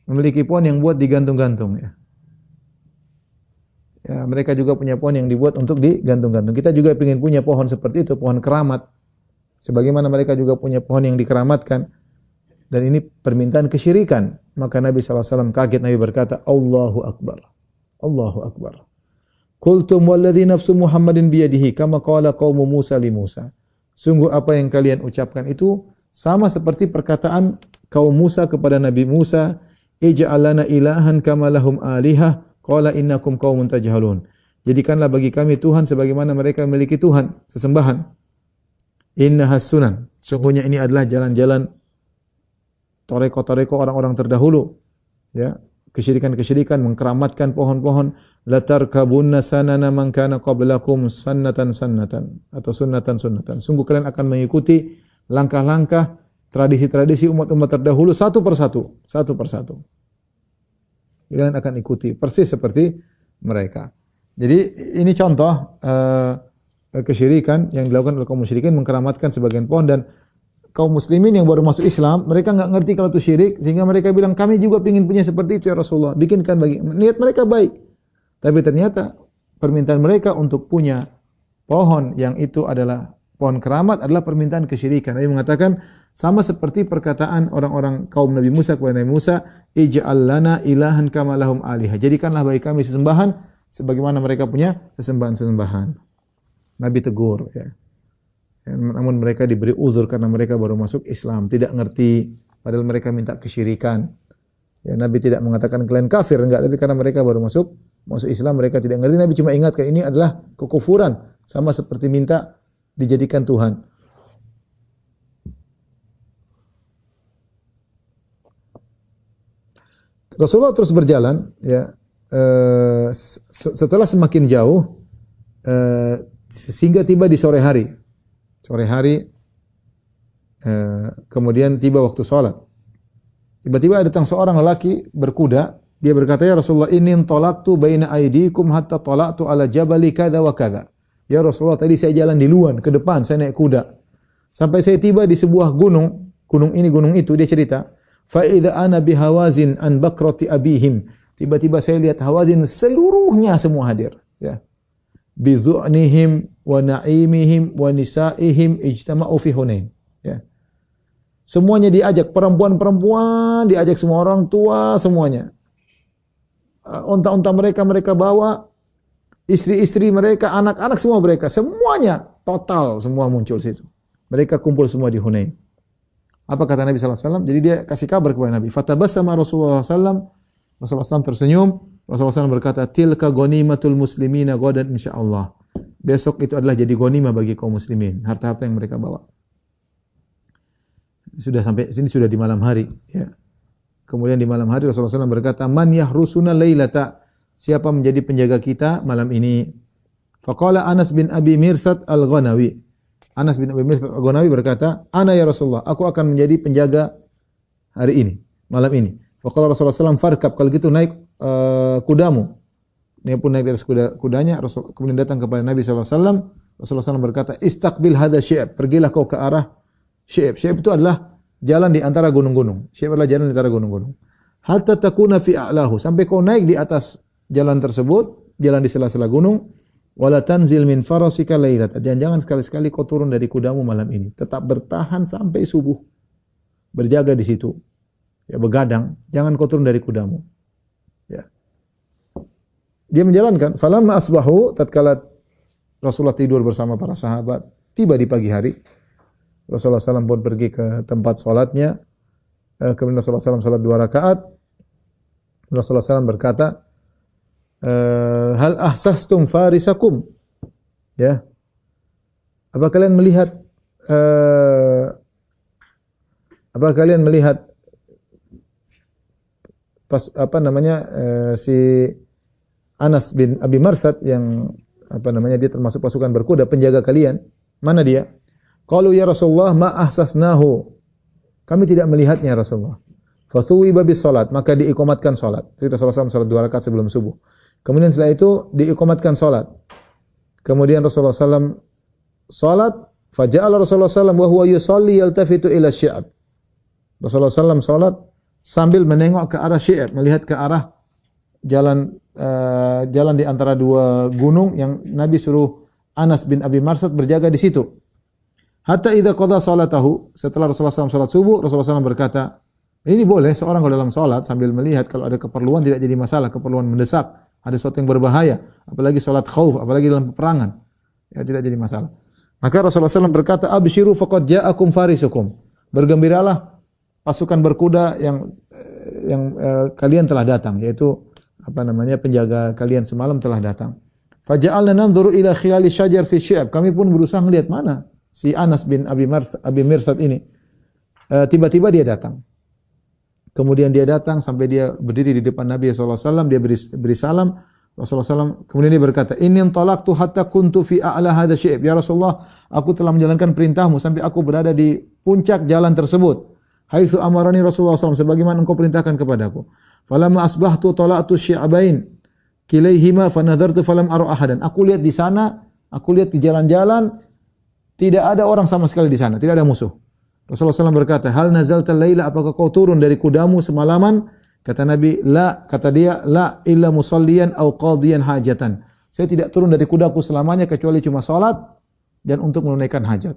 memiliki pohon yang buat digantung-gantung, ya. Ya, mereka juga punya pohon yang dibuat untuk digantung-gantung. Kita juga ingin punya pohon seperti itu, pohon keramat. Sebagaimana mereka juga punya pohon yang dikeramatkan. Dan ini permintaan kesyirikan. Maka Nabi SAW kaget, Nabi berkata, Allahu Akbar. Allahu Akbar. Qultum walladhi nafsu Muhammadin biyadihi kama qala qaumu Musa li Musa. Sungguh apa yang kalian ucapkan itu sama seperti perkataan kaum Musa kepada Nabi Musa, ij'al lana ilahan kama lahum alihah qala innakum qaumun tajhalun. Jadikanlah bagi kami Tuhan sebagaimana mereka memiliki Tuhan, sesembahan. Innahas sunan. Sungguhnya ini adalah jalan-jalan toreko-toreko orang-orang terdahulu, ya, kesyirikan-kesyirikan, mengkeramatkan pohon-pohon. Latarkabunna sanana man kana qablakum sunnatan atau sunnatan. Sungguh kalian akan mengikuti langkah-langkah tradisi-tradisi umat-umat terdahulu satu persatu. Kalian akan ikuti persis seperti mereka. Jadi ini contoh kesyirikan yang dilakukan oleh kaum musyrikin, mengkeramatkan sebagian pohon. Dan kaum muslimin yang baru masuk Islam, mereka enggak ngerti kalau itu syirik, sehingga mereka bilang, kami juga ingin punya seperti itu ya Rasulullah. Bikinkan bagi, niat mereka baik. Tapi ternyata permintaan mereka untuk punya pohon yang itu adalah pohon keramat adalah permintaan kesyirikan. Nabi mengatakan sama seperti perkataan orang-orang kaum Nabi Musa kepada Nabi Musa, ij'al lana ilahan kama lahum alihah. Jadikanlah bagi kami sesembahan sebagaimana mereka punya sesembahan-sesembahan. Nabi tegur, ya. Namun mereka diberi uzur karena mereka baru masuk Islam, tidak ngerti, padahal mereka minta kesyirikan. Ya, Nabi tidak mengatakan kalian kafir, enggak, tapi karena mereka baru masuk Islam, mereka tidak ngerti. Nabi cuma ingatkan ini adalah kekufuran, sama seperti minta dijadikan Tuhan. Rasulullah terus berjalan, ya. Setelah semakin jauh, sehingga tiba di sore hari. Kemudian tiba waktu sholat. Tiba-tiba datang seorang lelaki berkuda. Dia berkata, ya Rasulullah, inni talaqtu baina aydikum hatta talaqtu ala jabali kadza wa kadza. Ya Rasulullah, tadi saya jalan di luar ke depan, saya naik kuda. Sampai saya tiba di sebuah gunung ini, gunung itu, dia cerita, fa idza ana bi Hawazin an bakrati abihim. Tiba-tiba saya lihat Hawazin seluruhnya semua hadir, ya. Bi dhu'nihim wa na'imihim wa nisa'ihim ijtama'u fi Hunain, ya. Semuanya diajak, perempuan-perempuan diajak, semua orang tua semuanya. Unta-unta mereka bawa, istri-istri mereka, anak-anak semua mereka, semuanya total semua muncul situ. Mereka kumpul semua di Hunain. Apa kata Nabi sallallahu alaihi wasallam? Jadi dia kasih kabar kepada Nabi. Fatabassama Rasulullah sallallahu alaihi wasallam. Rasulullah SAW tersenyum. Rasulullah SAW berkata, tilka ghanimatul muslimina ghadan insyaallah. Besok itu adalah jadi ghanimah bagi kaum muslimin, harta-harta yang mereka bawa. Sudah sampai sini sudah di malam hari, ya. Kemudian di malam hari Rasulullah SAW berkata, man yahrusuna lailata, siapa menjadi penjaga kita malam ini? Faqala Anas bin Abi Mirsad al-Ghanawi. Anas bin Abi Mirsad al-Ghanawi berkata, ana ya Rasulullah, aku akan menjadi penjaga hari ini, malam ini. Faqala Rasulullah SAW, farkab, kalau gitu naik kudamu. Dia pun naik di atas kudanya, kemudian datang kepada Nabi SAW. Rasulullah SAW berkata, istaqbil hadha syi'ab, pergilah kau ke arah syi'ab. Syi'ab itu adalah jalan di antara gunung-gunung. Syi'ab adalah jalan di antara gunung-gunung. Hatta takuna fi a'lahu, sampai kau naik di atas jalan tersebut, jalan di sela-sela gunung. Wala tanzil min farasika lailat, jangan sekali-sekali kau turun dari kudamu malam ini. Tetap bertahan sampai subuh. Berjaga di situ. Ya, begadang, jangan kau turun dari kudamu. Ya. Dia menjalankan. Falamma asbahu, tatkala Rasulullah tidur bersama para sahabat, tiba di pagi hari, Rasulullah SAW pun pergi ke tempat sholatnya. Kemudian Rasulullah SAW sholat 2 rakaat. Rasulullah SAW berkata, hal ahsastum farisakum, ya, apa kalian melihat si Anas bin Abi Marsad yang dia termasuk pasukan berkuda, penjaga kalian, mana dia? Qalu ya Rasulullah ma ahsasnahu, kami tidak melihatnya Rasulullah. Fathuwiba bis salat, maka diikomatkan salat. Jadi Rasulullah SAW salat 2 rakaat sebelum subuh. Kemudian setelah itu diikomatkan salat. Kemudian Rasulullah SAW salat, faja'ala Rasulullah SAW wa huwa yusalli yaltafitu ila syi'ab. Rasulullah SAW salat sambil menengok ke arah syi'ab, melihat ke arah jalan di antara 2 gunung yang Nabi suruh Anas bin Abi Marsad berjaga di situ. Hatta idza qada salatahu, setelah Rasulullah SAW salat subuh, Rasulullah SAW berkata, ini boleh seorang kalau dalam salat sambil melihat, kalau ada keperluan tidak jadi masalah, keperluan mendesak, ada sesuatu yang berbahaya, apalagi salat khauf, apalagi dalam peperangan, ya tidak jadi masalah. Maka Rasulullah SAW berkata, abshiru faqad ja'akum farisukum, bergembiralah pasukan berkuda yang kalian telah datang, yaitu penjaga kalian semalam telah datang. Faja'alna nanzuru ila khilali syajar fi syi'ab, kami pun berusaha melihat mana si Anas bin Abi Mirsad ini. Tiba-tiba dia datang. Kemudian dia datang sampai dia berdiri di depan Nabi SAW, dia beri salam. Rasulullah SAW, kemudian dia berkata, inni intalaqtu hatta kuntu fi a'la hadha syi'ab. Ya Rasulullah, aku telah menjalankan perintahmu sampai aku berada di puncak jalan tersebut. Haitsu amarani Rasulullah SAW, sebagaimana engkau perintahkan kepadaku. Falamma asbahtu tala'tu syi'abain kilaihima fanadhartu falam ara ahadan. Aku lihat di sana, aku lihat di jalan-jalan, tidak ada orang sama sekali di sana, tidak ada musuh. Rasulullah SAW berkata, hal nazalta laila, apakah kau turun dari kudamu semalaman? Kata Nabi, la, kata dia, la illa musalliyan au qadiyan hajatan. Saya tidak turun dari kudaku selamanya kecuali cuma salat dan untuk menunaikan hajat.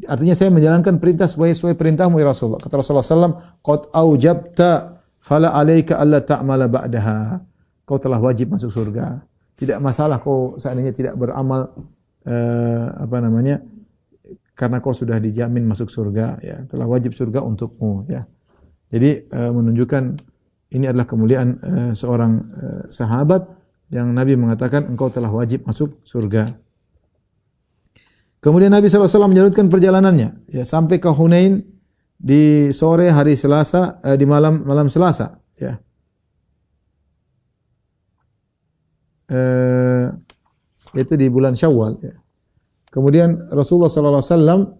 Artinya saya menjalankan perintah sesuai perintahmu ya Rasulullah. Kata Rasulullah SAW, qad aujabta fala alaika alla ta'mala ba'daha. Kau telah wajib masuk surga. Tidak masalah kau seandainya tidak beramal karena kau sudah dijamin masuk surga, ya, telah wajib surga untukmu, ya. Jadi menunjukkan ini adalah kemuliaan seorang sahabat yang Nabi mengatakan engkau telah wajib masuk surga. Kemudian Nabi SAW melanjutkan perjalanannya, ya, sampai ke Hunain di sore hari Selasa, di malam Selasa, ya. Itu di bulan Syawal, ya. Kemudian Rasulullah SAW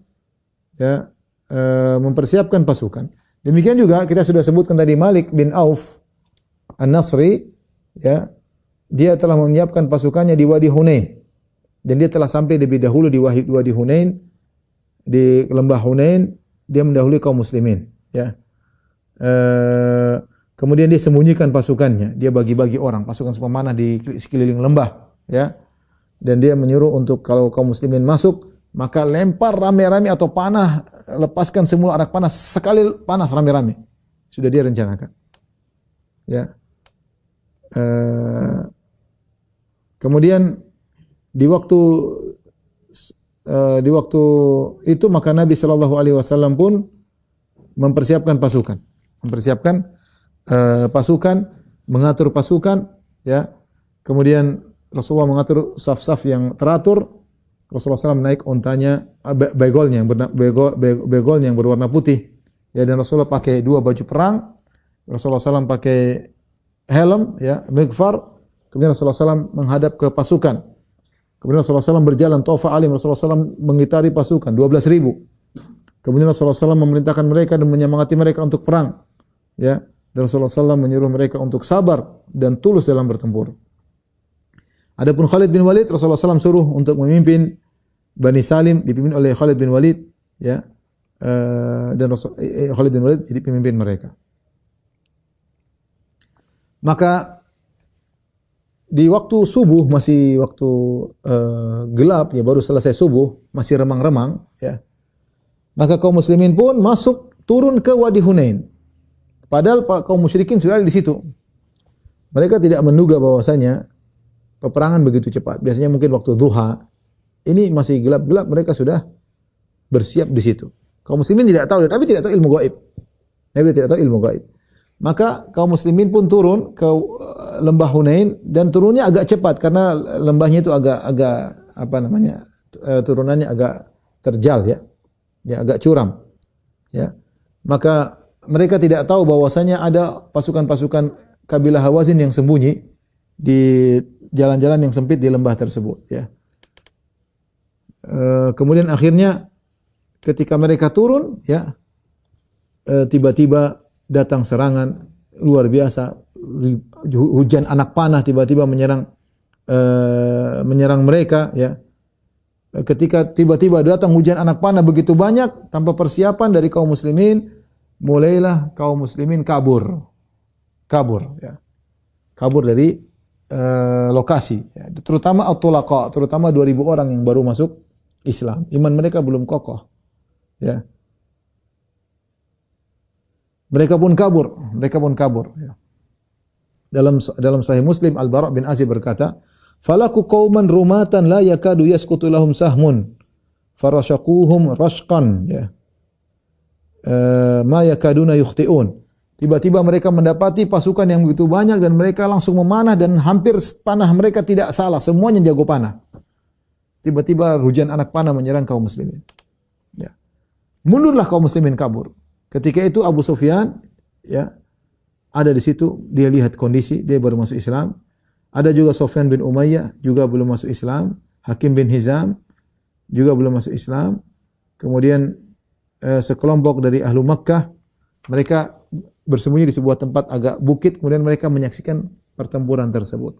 mempersiapkan pasukan. Demikian juga kita sudah sebutkan tadi Malik bin Auf An-Nasri, ya, dia telah menyiapkan pasukannya di Wadi Hunain dan dia telah sampai lebih dahulu di Wadi Hunain, di lembah Hunain, dia mendahului kaum muslimin, ya. Kemudian dia sembunyikan pasukannya, dia bagi-bagi orang, pasukan pemanah di sekeliling lembah, ya. Dan dia menyuruh untuk kalau kaum muslimin masuk, maka lempar rame-rame atau panah, lepaskan semua anak panah, sekali panas rame-rame. Sudah dia rencanakan. Ya. Kemudian di waktu itu maka Nabi Shallallahu Alaihi Wasallam pun mempersiapkan pasukan, mengatur pasukan ya. Kemudian Rasulullah mengatur saf-saf yang teratur. Rasulullah SAW naik ontanya, begolnya yang berwarna putih. Ya, dan Rasulullah pakai 2 baju perang. Rasulullah SAW pakai helm, ya, mighfar. Kemudian Rasulullah SAW menghadap ke pasukan. Kemudian Rasulullah SAW berjalan Tawaf Alim. Rasulullah SAW mengitari pasukan 12.000. Kemudian Rasulullah SAW memerintahkan mereka dan menyemangati mereka untuk perang. Ya, dan Rasulullah SAW menyuruh mereka untuk sabar dan tulus dalam bertempur. Adapun Khalid bin Walid, Rasulullah SAW suruh untuk memimpin Bani Salim, dipimpin oleh Khalid bin Walid, ya, dan Khalid bin Walid jadi pemimpin mereka. Maka di waktu subuh, masih waktu gelap, ya, baru selesai subuh, masih remang-remang, ya. Maka kaum muslimin pun masuk, turun ke Wadi Hunain. Padahal kaum musyrikin sudah ada di situ. Mereka tidak menduga bahwasanya peperangan begitu cepat. Biasanya mungkin waktu duha. Ini masih gelap-gelap, mereka sudah bersiap di situ. Kaum muslimin tidak tahu, Nabi tidak tahu ilmu gaib. Nabi tidak tahu ilmu gaib. Maka kaum muslimin pun turun ke lembah Hunain, dan turunnya agak cepat karena lembahnya itu agak apa namanya? Turunannya agak terjal, ya. Ya, agak curam. Ya. Maka mereka tidak tahu bahwasanya ada pasukan-pasukan kabilah Hawazin yang sembunyi di jalan-jalan yang sempit di lembah tersebut, ya. Kemudian akhirnya ketika mereka turun, ya, tiba-tiba datang serangan luar biasa, hujan anak panah tiba-tiba menyerang mereka, ya. Ketika tiba-tiba datang hujan anak panah begitu banyak tanpa persiapan dari kaum muslimin, mulailah kaum muslimin kabur, ya. Kabur dari lokasi, ya. Terutama at-tulaqa, terutama 2.000 orang yang baru masuk Islam. Iman mereka belum kokoh, ya. Mereka pun kabur, ya. Dalam Sahih Muslim, Al-Bara' bin Azib berkata, "Falaku qauman rumatan la yakadu yasqutu lahum sahmun, farashaquhum rashqan, ya. Ma yakaduna yukhti'un." Tiba-tiba mereka mendapati pasukan yang begitu banyak dan mereka langsung memanah dan hampir panah mereka tidak salah, semuanya jago panah. Tiba-tiba hujan anak panah menyerang kaum muslimin. Ya. Mundurlah kaum muslimin, kabur. Ketika itu Abu Sufyan, ya, ada di situ, dia lihat kondisi, dia baru masuk Islam. Ada juga Sufyan bin Umayyah, juga belum masuk Islam. Hakim bin Hizam juga belum masuk Islam. Kemudian sekelompok dari ahlu Makkah, mereka bersembunyi di sebuah tempat agak bukit, kemudian mereka menyaksikan pertempuran tersebut.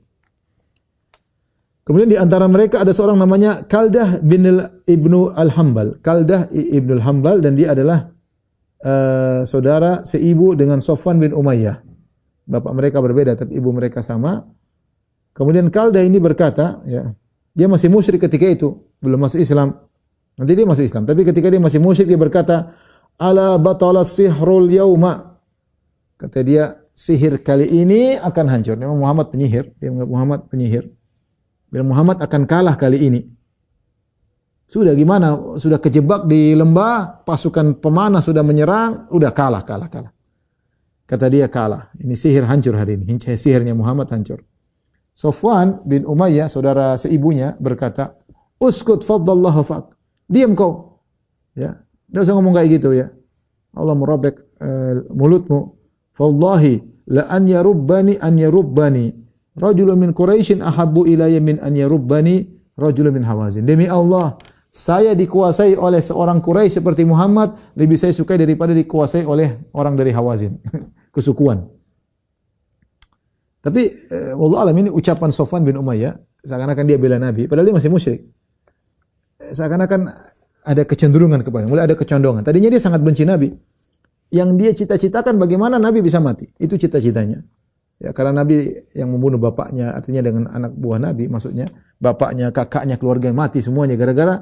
Kemudian di antara mereka ada seorang namanya Kaldah bin Ibnu Al-Hambal. Kaldah Ibnu Al-Hambal, dan dia adalah saudara seibu dengan Sofwan bin Umayyah. Bapak mereka berbeda tapi ibu mereka sama. Kemudian Kaldah ini berkata, ya, dia masih musyrik ketika itu, belum masuk Islam. Nanti dia masuk Islam, tapi ketika dia masih musyrik dia berkata, "Ala batala sihrul yauma." Kata dia, sihir kali ini akan hancur. Memang Muhammad penyihir, dia menganggap Muhammad penyihir. Bila Muhammad akan kalah kali ini. Sudah gimana? Sudah kejebak di lembah, pasukan pemanah sudah menyerang, udah kalah. Kata dia kalah. Ini sihir hancur hari ini. Sihirnya Muhammad hancur. Sofwan bin Umayyah, saudara seibunya, berkata, "Uskut faddallahu fak." Diam kau. Ya, enggak usah ngomong kayak gitu, ya. Allah merobek mulutmu. Fallahi la an yarubbani rajulun min Quraisyin ahabbu ilayya min an yarubbani rajulun min Hawazin. Demi Allah, saya dikuasai oleh seorang Quraisy seperti Muhammad lebih saya sukai daripada dikuasai oleh orang dari Hawazin. Kesukuan. Tapi wallahu alam, ini ucapan Sofwan bin Umayyah, seakan-akan dia bela Nabi padahal dia masih musyrik. Seakan-akan ada kecenderungan kepada, mulai ada kecondongan. Tadinya dia sangat benci Nabi. Yang dia cita-citakan bagaimana Nabi bisa mati. Itu cita-citanya. Ya, karena Nabi yang membunuh bapaknya, artinya dengan anak buah Nabi, maksudnya bapaknya, kakaknya, keluarga mati semuanya gara-gara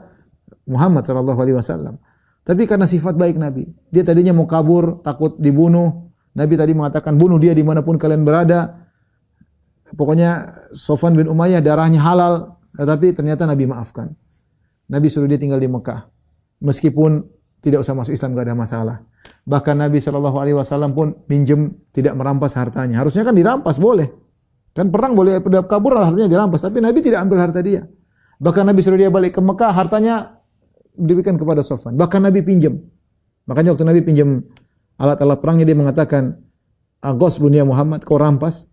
Muhammad sallallahu alaihi wasallam. Tapi karena sifat baik Nabi, dia tadinya mau kabur, takut dibunuh. Nabi tadi mengatakan, bunuh dia dimanapun kalian berada. Pokoknya Sofwan bin Umayyah darahnya halal, tetapi ternyata Nabi maafkan. Nabi suruh dia tinggal di Mekah. Meskipun tidak usah masuk Islam, enggak ada masalah. Bahkan Nabi sallallahu alaihi wasallam pun pinjam, tidak merampas hartanya. Harusnya kan dirampas, boleh. Kan perang boleh kabur, hartanya dirampas, tapi Nabi tidak ambil harta dia. Bahkan Nabi suruh dia balik ke Mekah, hartanya diberikan kepada Safwan. Bahkan Nabi pinjam. Makanya waktu Nabi pinjam alat-alat perangnya, dia mengatakan, "Ghasbun ya Muhammad, kau rampas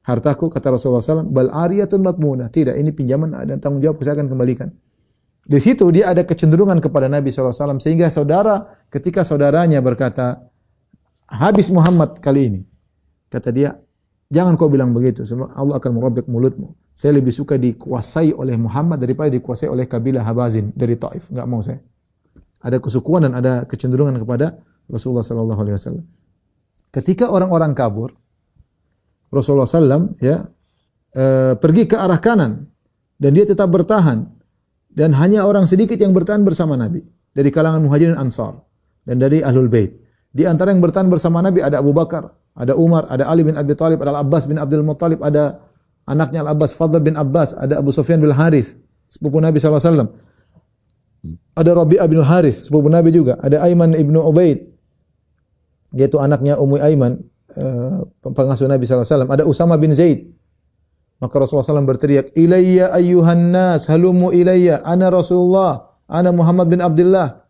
hartaku," kata Rasulullah SAW, "bal ariyatun matmunah." Tidak, ini pinjaman dan tanggung jawab, saya akan kembalikan. Di situ dia ada kecenderungan kepada Nabi SAW, sehingga ketika saudaranya berkata, "Habis Muhammad kali ini," kata dia, "Jangan kau bilang begitu, Allah akan merobek mulutmu. Saya lebih suka dikuasai oleh Muhammad daripada dikuasai oleh kabilah Hawazin dari Taif. Enggak mau saya." Ada kesukuan dan ada kecenderungan kepada Rasulullah sallallahu alaihi wasallam. Ketika orang-orang kabur, Rasulullah sallam pergi ke arah kanan dan dia tetap bertahan, dan hanya orang sedikit yang bertahan bersama Nabi dari kalangan Muhajirin Ansar dan dari Ahlul Bait. Di antara yang bertahan bersama Nabi ada Abu Bakar, ada Umar, ada Ali bin Abi Thalib, ada Al-Abbas bin Abdul Muttalib, ada anaknya Al-Abbas Fadl bin Abbas, ada Abu Sufyan bin Harith, sepupu Nabi sallallahu alaihi wasallam. Ada Rabi'ah bin Harith, sepupu Nabi juga. Ada Aiman ibnu Ubaid, yaitu anaknya Ummu Aiman, pengasuh Nabi sallallahu alaihi wasallam. Ada Usama bin Zaid. Maka Rasulullah SAW berteriak, "Ilayya ayyuhan nas, halumu ilayya, ana Rasulullah, ana Muhammad bin Abdullah."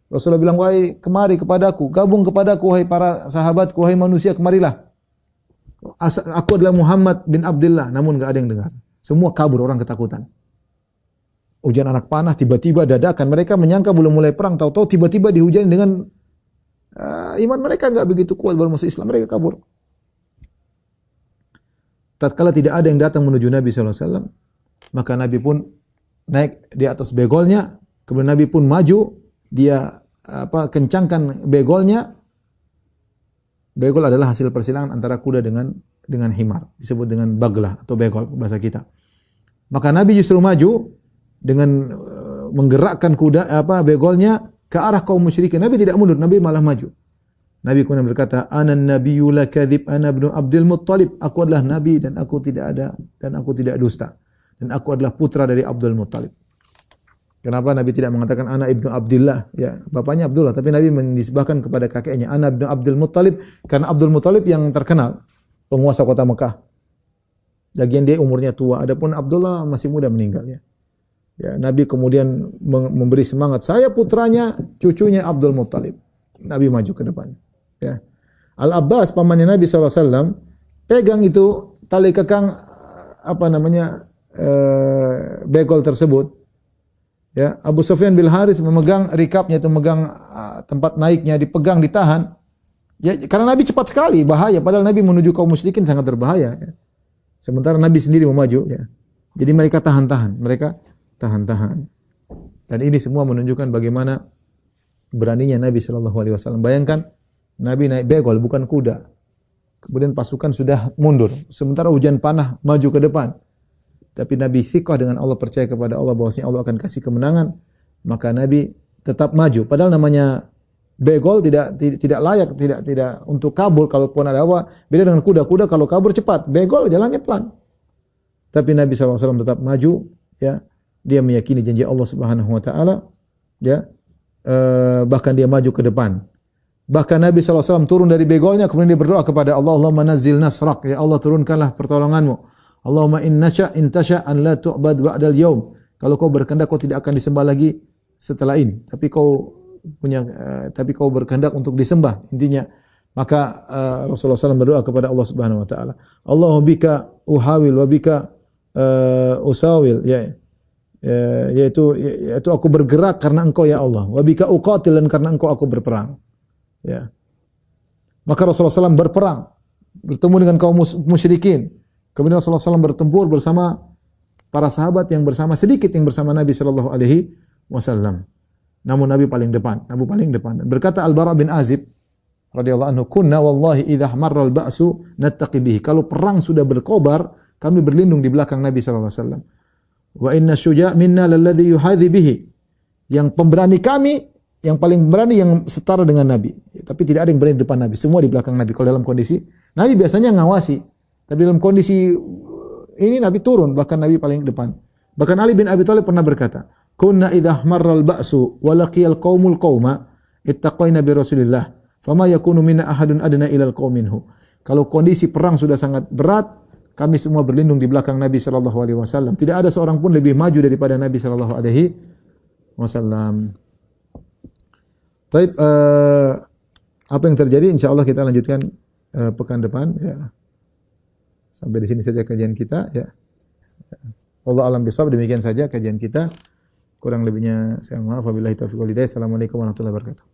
Rasulullah bilang, "Wahai, kemari kepadaku, gabung kepadaku, wahai para sahabatku, wahai manusia, kemarilah. Aku adalah Muhammad bin Abdullah." Namun enggak ada yang dengar. Semua kabur, orang ketakutan. Hujan anak panah, tiba-tiba dadakan. Mereka menyangka belum mulai perang, tahu-tahu tiba-tiba dihujani dengan iman mereka enggak begitu kuat baru masuk Islam, mereka kabur. Tatkala tidak ada yang datang menuju Nabi SAW, maka Nabi pun naik di atas begolnya, kemudian Nabi pun maju, dia kencangkan begolnya. Begol adalah hasil persilangan antara kuda dengan himar, disebut dengan baglah atau begol bahasa kita. Maka Nabi justru maju dengan menggerakkan begolnya ke arah kaum musyrikin. Nabi tidak mundur, Nabi malah maju. Nabi kemudian berkata, "Ana nabiyyu la kadzib, ana ibnu Abdul Muttalib." Aku adalah nabi dan aku tidak dusta. Dan aku adalah putra dari Abdul Muttalib. Kenapa Nabi tidak mengatakan ana ibnu Abdullah? Ya, bapaknya Abdullah, tapi Nabi menisbahkan kepada kakeknya ana ibnu Abdul Muttalib karena Abdul Muttalib yang terkenal penguasa kota Mekah. Lagian dia umurnya tua, adapun Abdullah masih muda meninggalnya. Ya, Nabi kemudian memberi semangat, "Saya putranya, cucunya Abdul Muttalib." Nabi maju ke depan. Ya. Al-Abbas pamannya Nabi SAW pegang itu tali kekang begol tersebut. Ya, Abu Sufyan bin Harith memegang rikapnya, itu memegang tempat naiknya, dipegang, ditahan. Ya, karena Nabi cepat sekali, bahaya. Padahal Nabi menuju kaum musyrikin sangat berbahaya. Ya. Sementara Nabi sendiri mau maju. Ya. Jadi mereka tahan-tahan. Dan ini semua menunjukkan bagaimana beraninya Nabi SAW. Bayangkan Nabi naik begol, bukan kuda. Kemudian pasukan sudah mundur. Sementara hujan panah maju ke depan. Tapi Nabi thiqah dengan Allah, percaya kepada Allah bahwasanya Allah akan kasih kemenangan. Maka Nabi tetap maju. Padahal namanya begol tidak layak, tidak untuk kabur kalau pun ada apa. Beda dengan kuda. Kuda kalau kabur cepat, begol jalannya pelan. Tapi Nabi SAW tetap maju. Ya, dia meyakini janji Allah Subhanahu Wa Taala. Ya, bahkan dia maju ke depan. Bahkan Nabi SAW turun dari begolnya, kemudian dia berdoa kepada Allah, "Allahumma nazzil nasrak." Ya Allah, turunkanlah pertolonganmu. "Allahumma intasha an la tu'bad ba'dal yaum." Kalau kau berkehendak kau tidak akan disembah lagi setelah ini, tapi kau berkehendak untuk disembah. Intinya, maka Rasulullah SAW berdoa kepada Allah Subhanahu Wa Taala, "Allahumma bika uhawil wa bika usawil." Yaitu aku bergerak karena Engkau ya Allah. Wa bika uqatil, dan karena Engkau aku berperang. Ya. Maka Rasulullah SAW berperang, bertemu dengan kaum musyrikin. Kemudian Rasulullah SAW bertempur bersama para sahabat yang sedikit yang bersama Nabi sallallahu alaihi wasallam. Namun Nabi paling depan. Berkata Al-Bara bin Azib radhiyallahu anhu, "Kunna wallahi idza marra al-ba'su nattaqi bihi." Kalau perang sudah berkobar, kami berlindung di belakang Nabi sallallahu alaihi wasallam. "Wa inna syuja' minna lalladhi yuhadhi bihi." Yang pemberani kami, yang paling berani yang setara dengan Nabi. Tapi tidak ada yang berani di depan Nabi, semua di belakang Nabi. Kalau dalam kondisi Nabi biasanya ngawasi, tapi dalam kondisi ini Nabi turun, bahkan Nabi paling depan. Bahkan Ali bin Abi Thalib pernah berkata, "Kunna idza marra al-ba'su wa laqiyal qaumul qauma ittaqaina bi Rasulillah, fama yakunu minna ahadun adna ila al-qaum minhu." Kalau kondisi perang sudah sangat berat, Kami semua berlindung di belakang Nabi sallallahu alaihi wasallam. Tidak ada seorang pun lebih maju daripada Nabi sallallahu alaihi wasallam. Baik, apa yang terjadi insyaallah kita lanjutkan pekan depan ya. Sampai di sini saja kajian kita ya. Allah alam bisawab, demikian saja kajian kita. Kurang lebihnya saya mohon maaf. Wabillahi taufiq wal hidayah. Assalamualaikum warahmatullahi wabarakatuh.